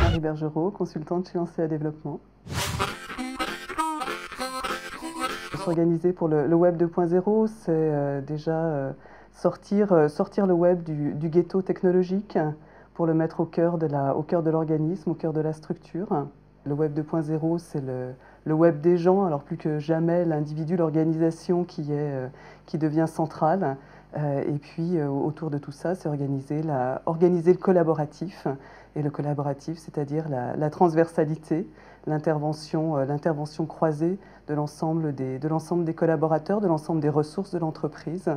Marie Bergerot, consultante chez Lancea Développement. S'organiser pour le Web 2.0, c'est déjà sortir le web du ghetto technologique pour le mettre au cœur de l'organisme, au cœur de la structure. Le Web 2.0, c'est le web des gens, alors plus que jamais l'individu, l'organisation qui devient centrale. Et puis autour de tout ça, c'est organiser le collaboratif. Et le collaboratif, c'est-à-dire la transversalité, l'intervention croisée de l'ensemble des collaborateurs, de l'ensemble des ressources de l'entreprise,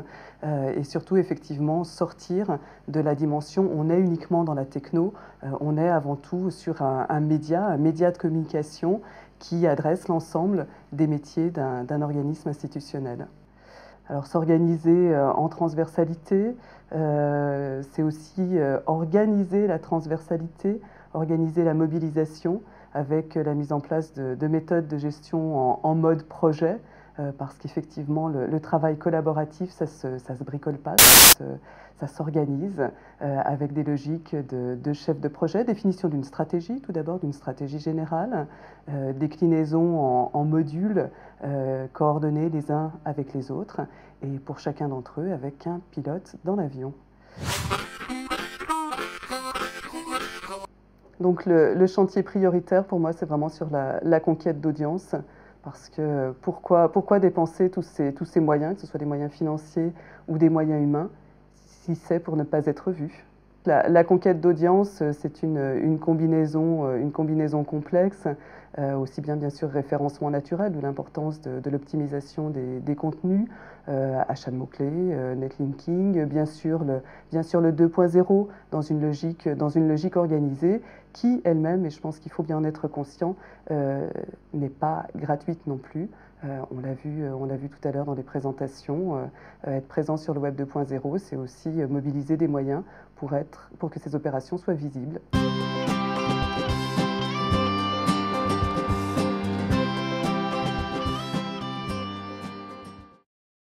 et surtout effectivement sortir de la dimension on est uniquement dans la techno, on est avant tout sur un média de communication qui adresse l'ensemble des métiers d'un organisme institutionnel. Alors s'organiser en transversalité, c'est aussi organiser la transversalité, organiser la mobilisation avec la mise en place de méthodes de gestion en mode projet, parce qu'effectivement le travail collaboratif, ça se bricole pas, ça s'organise avec des logiques de chef de projet, définition d'une stratégie, tout d'abord d'une stratégie générale, déclinaison en modules coordonnés les uns avec les autres, et pour chacun d'entre eux avec un pilote dans l'avion. Donc le chantier prioritaire pour moi, c'est vraiment sur la conquête d'audience, parce que pourquoi dépenser tous ces moyens, que ce soit des moyens financiers ou des moyens humains, si c'est pour ne pas être vu. La conquête d'audience, c'est une combinaison complexe, aussi bien sûr référencement naturel, de l'importance de l'optimisation des contenus, achat de mots-clés, netlinking, bien sûr le 2.0 dans une logique organisée qui elle-même, et je pense qu'il faut bien en être conscient, n'est pas gratuite non plus. On l'a vu tout à l'heure dans les présentations, être présent sur le Web 2.0, c'est aussi mobiliser des moyens pour que ces opérations soient visibles.